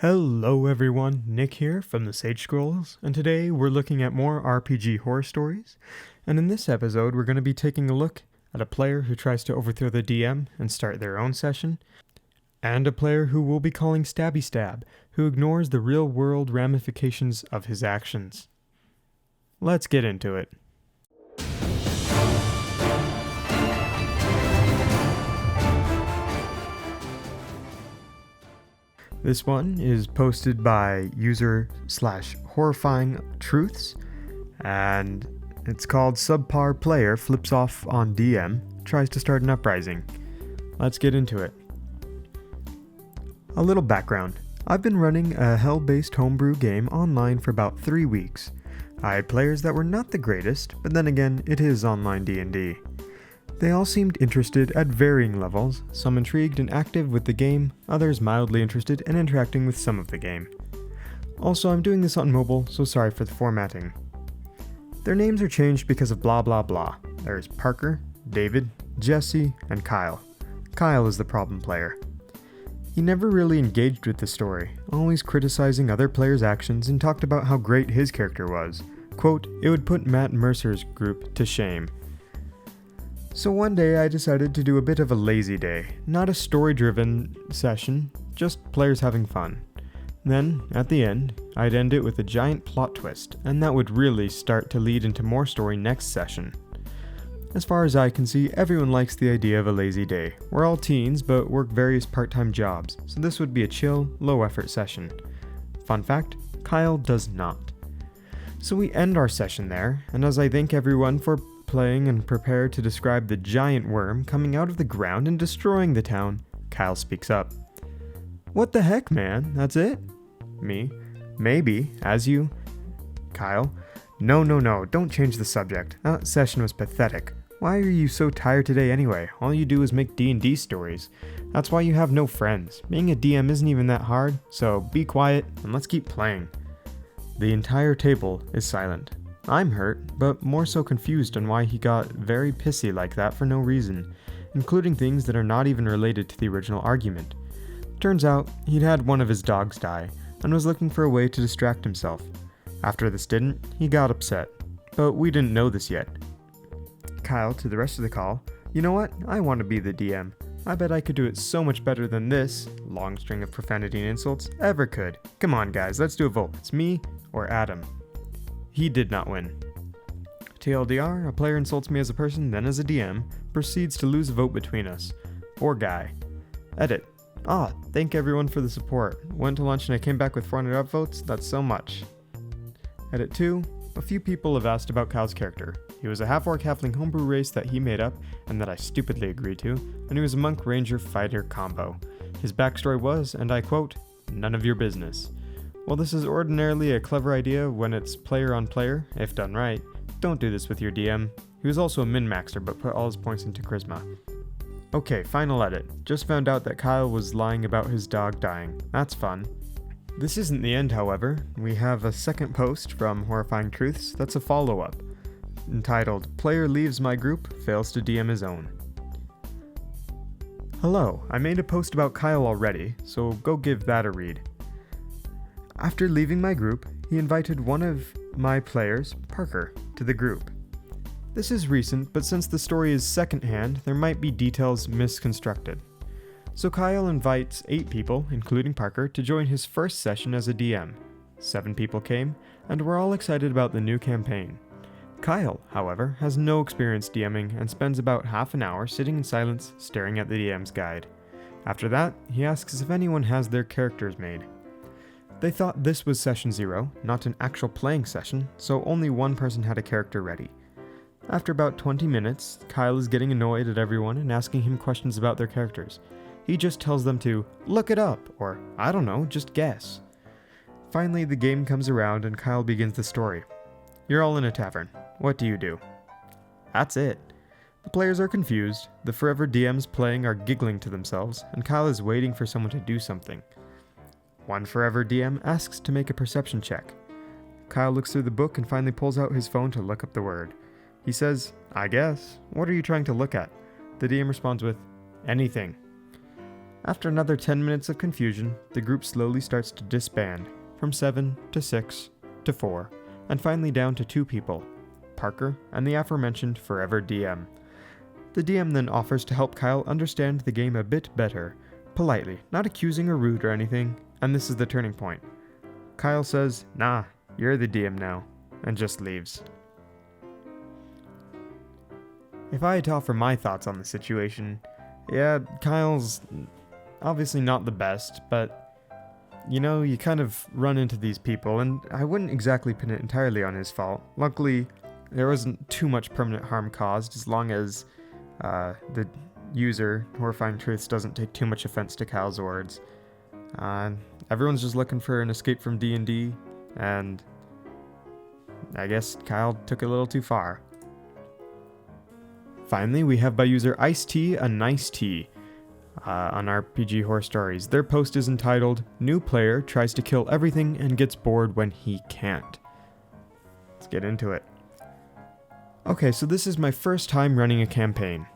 Hello everyone, Nick here from the Sage Scrolls, and today we're looking at more RPG horror stories, and in this episode we're going to be taking a look at a player who tries to overthrow the DM and start their own session, and a player who we'll be calling Stabby Stab, who ignores the real-world ramifications of his actions. Let's get into it. This one is posted by user/horrifying truths, and it's called Subpar Player Flips Off on DM, Tries to Start an Uprising. Let's get into it. A little background. I've been running a hell-based homebrew game online for about 3 weeks. I had players that were not the greatest, but then again, it is online D&D. They all seemed interested at varying levels, some intrigued and active with the game, others mildly interested and interacting with some of the game. Also, I'm doing this on mobile, so sorry for the formatting. Their names are changed because of blah blah blah. There's Parker, David, Jesse, and Kyle. Kyle is the problem player. He never really engaged with the story, always criticizing other players' actions and talked about how great his character was. Quote, "It would put Matt Mercer's group to shame." So one day I decided to do a bit of a lazy day, not a story-driven session, just players having fun. Then, at the end, I'd end it with a giant plot twist, and that would really start to lead into more story next session. As far as I can see, everyone likes the idea of a lazy day. We're all teens, but work various part-time jobs, so this would be a chill, low-effort session. Fun fact, Kyle does not. So we end our session there, and as I thank everyone for playing and prepare to describe the giant worm coming out of the ground and destroying the town, Kyle speaks up. "What the heck, man? That's it?" Me. "Maybe, as you..." Kyle. No, don't change the subject. That session was pathetic. Why are you so tired today anyway? All you do is make D&D stories. That's why you have no friends. Being a DM isn't even that hard, so be quiet and let's keep playing. The entire table is silent. I'm hurt, but more so confused on why he got very pissy like that for no reason, including things that are not even related to the original argument. Turns out, he'd had one of his dogs die, and was looking for a way to distract himself. After this didn't, he got upset, but we didn't know this yet. Kyle, to the rest of the call, "You know what? I want to be the DM. I bet I could do it so much better than this, long string of profanity and insults, ever could. Come on guys, let's do a vote. It's me or Adam." He did not win. TLDR, a player insults me as a person, then as a DM, proceeds to lose a vote between us. Poor guy. Edit. Thank everyone for the support. Went to lunch and I came back with 400 upvotes, that's so much. Edit 2. A few people have asked about Kyle's character. He was a half-orc halfling homebrew race that he made up, and that I stupidly agreed to, and he was a monk ranger fighter combo. His backstory was, and I quote, "none of your business." While this is ordinarily a clever idea when it's player on player, if done right, don't do this with your DM. He was also a min-maxer but put all his points into charisma. Okay, final edit. Just found out that Kyle was lying about his dog dying. That's fun. This isn't the end, however. We have a second post from Horrifying Truths that's a follow-up, entitled, "Player Leaves My Group, Fails to DM His Own." Hello, I made a post about Kyle already, so go give that a read. After leaving my group, he invited one of my players, Parker, to the group. This is recent, but since the story is secondhand, there might be details misconstructed. So Kyle invites 8 people, including Parker, to join his first session as a DM. 7 people came, and we're all excited about the new campaign. Kyle, however, has no experience DMing and spends about half an hour sitting in silence, staring at the DM's guide. After that, he asks if anyone has their characters made. They thought this was session 0, not an actual playing session, so only one person had a character ready. After about 20 minutes, Kyle is getting annoyed at everyone and asking him questions about their characters. He just tells them to look it up, or I don't know, just guess. Finally, the game comes around and Kyle begins the story. You're all in a tavern. What do you do? That's it. The players are confused, the forever DMs playing are giggling to themselves, and Kyle is waiting for someone to do something. One forever DM asks to make a perception check. Kyle looks through the book and finally pulls out his phone to look up the word. He says, "I guess. What are you trying to look at?" The DM responds with, "Anything." After another 10 minutes of confusion, the group slowly starts to disband, from 7 to 6 to 4, and finally down to 2 people, Parker and the aforementioned Forever DM. The DM then offers to help Kyle understand the game a bit better, politely, not accusing or rude or anything, and this is the turning point. Kyle says, "Nah, you're the DM now," and just leaves. If I had to offer my thoughts on the situation, yeah, Kyle's obviously not the best, but you kind of run into these people, and I wouldn't exactly pin it entirely on his fault. Luckily, there wasn't too much permanent harm caused, as long as the user, Horrifying Truths, doesn't take too much offense to Kyle's words. Everyone's just looking for an escape from D&D, and I guess Kyle took it a little too far. Finally, we have by user Ice-T a Nice Tea on RPG Horror Stories. Their post is entitled, "New player tries to kill everything and gets bored when he can't." Let's get into it. Okay, so this is my first time running a campaign.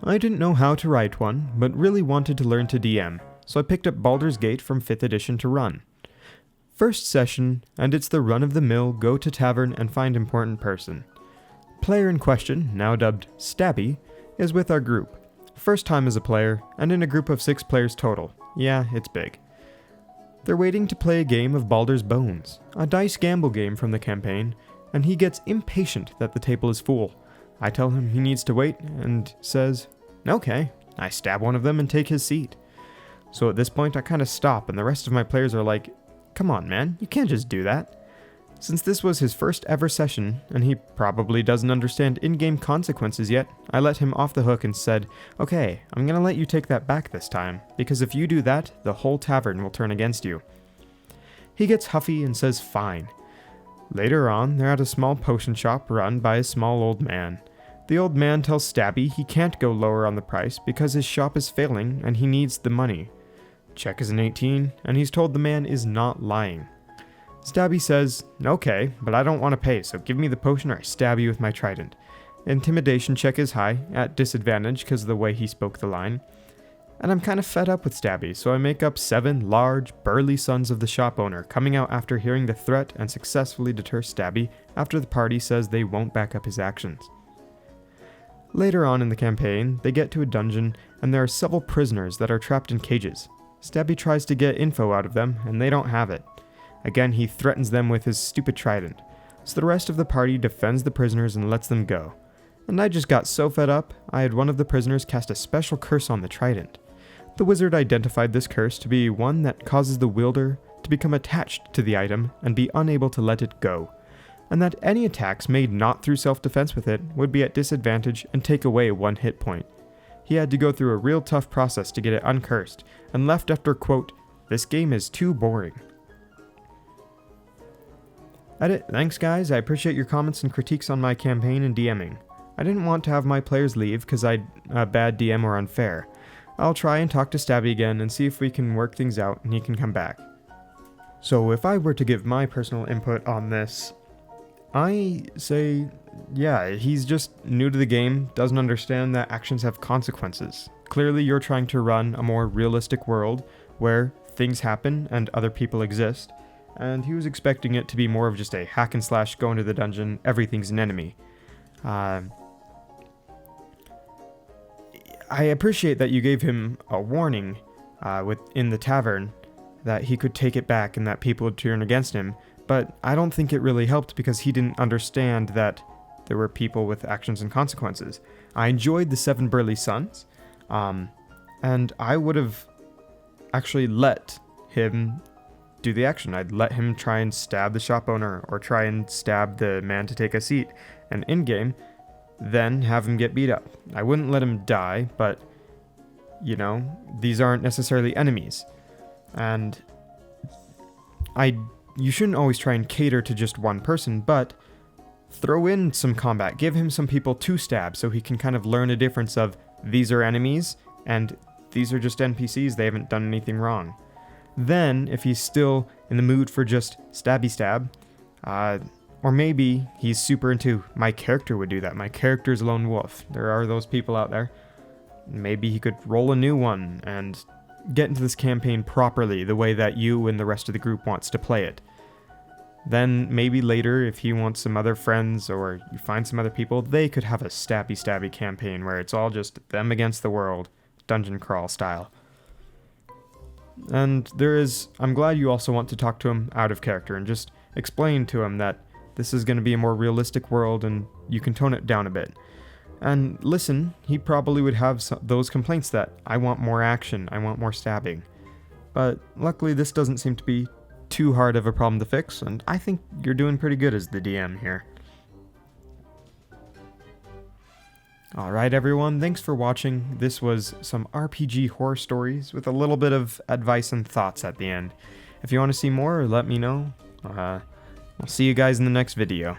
I didn't know how to write one, but really wanted to learn to DM, so I picked up Baldur's Gate from 5th edition to run. First session, and it's the run-of-the-mill go to tavern and find important person. Player in question, now dubbed Stabby, is with our group. First time as a player, and in a group of 6 players total. Yeah, it's big. They're waiting to play a game of Baldur's Bones, a dice gamble game from the campaign, and he gets impatient that the table is full. I tell him he needs to wait, and says, "Okay." I stab one of them and take his seat. So at this point I kind of stop, and the rest of my players are like, "Come on man, you can't just do that." Since this was his first ever session, and he probably doesn't understand in-game consequences yet, I let him off the hook and said, "Okay, I'm gonna let you take that back this time, because if you do that, the whole tavern will turn against you." He gets huffy and says fine. Later on, they're at a small potion shop run by a small old man. The old man tells Stabby he can't go lower on the price because his shop is failing and he needs the money. Check is an 18, and he's told the man is not lying. Stabby says, "Okay, but I don't want to pay, so give me the potion or I stab you with my trident." Intimidation check is high, at disadvantage because of the way he spoke the line. And I'm kind of fed up with Stabby, so I make up 7 large, burly sons of the shop owner coming out after hearing the threat and successfully deter Stabby after the party says they won't back up his actions. Later on in the campaign, they get to a dungeon and there are several prisoners that are trapped in cages. Stabby tries to get info out of them and they don't have it. Again, he threatens them with his stupid trident, so the rest of the party defends the prisoners and lets them go. And I just got so fed up, I had one of the prisoners cast a special curse on the trident. The wizard identified this curse to be one that causes the wielder to become attached to the item and be unable to let it go, and that any attacks made not through self-defense with it would be at disadvantage and take away 1 hit point. He had to go through a real tough process to get it uncursed, and left after, quote, "This game is too boring." Edit. Thanks guys, I appreciate your comments and critiques on my campaign and DMing. I didn't want to have my players leave because I'd a bad DM or unfair. I'll try and talk to Stabby again and see if we can work things out and he can come back. So if I were to give my personal input on this, I say, yeah, he's just new to the game, doesn't understand that actions have consequences. Clearly you're trying to run a more realistic world where things happen and other people exist, and he was expecting it to be more of just a hack and slash, go into the dungeon, everything's an enemy. I appreciate that you gave him a warning in the tavern that he could take it back and that people would turn against him, but I don't think it really helped because he didn't understand that there were people with actions and consequences. I enjoyed the 7 burly sons, and I would have actually let him do the action. I'd let him try and stab the shop owner or try and stab the man to take a seat, and in-game, then have him get beat up. I wouldn't let him die, but, these aren't necessarily enemies. And you shouldn't always try and cater to just one person, but throw in some combat. Give him some people to stab so he can kind of learn a difference of these are enemies and these are just NPCs, they haven't done anything wrong. Then, if he's still in the mood for just stabby stab, or maybe he's super into, my character would do that, my character's a lone wolf. There are those people out there. Maybe he could roll a new one and get into this campaign properly, the way that you and the rest of the group wants to play it. Then maybe later, if he wants some other friends or you find some other people, they could have a stabby campaign where it's all just them against the world, dungeon crawl style. And I'm glad you also want to talk to him out of character and just explain to him that this is going to be a more realistic world and you can tone it down a bit. And listen, he probably would have those complaints that I want more action, I want more stabbing. But luckily this doesn't seem to be too hard of a problem to fix, and I think you're doing pretty good as the DM here. Alright everyone, thanks for watching. This was some RPG horror stories with a little bit of advice and thoughts at the end. If you want to see more, let me know. I'll see you guys in the next video.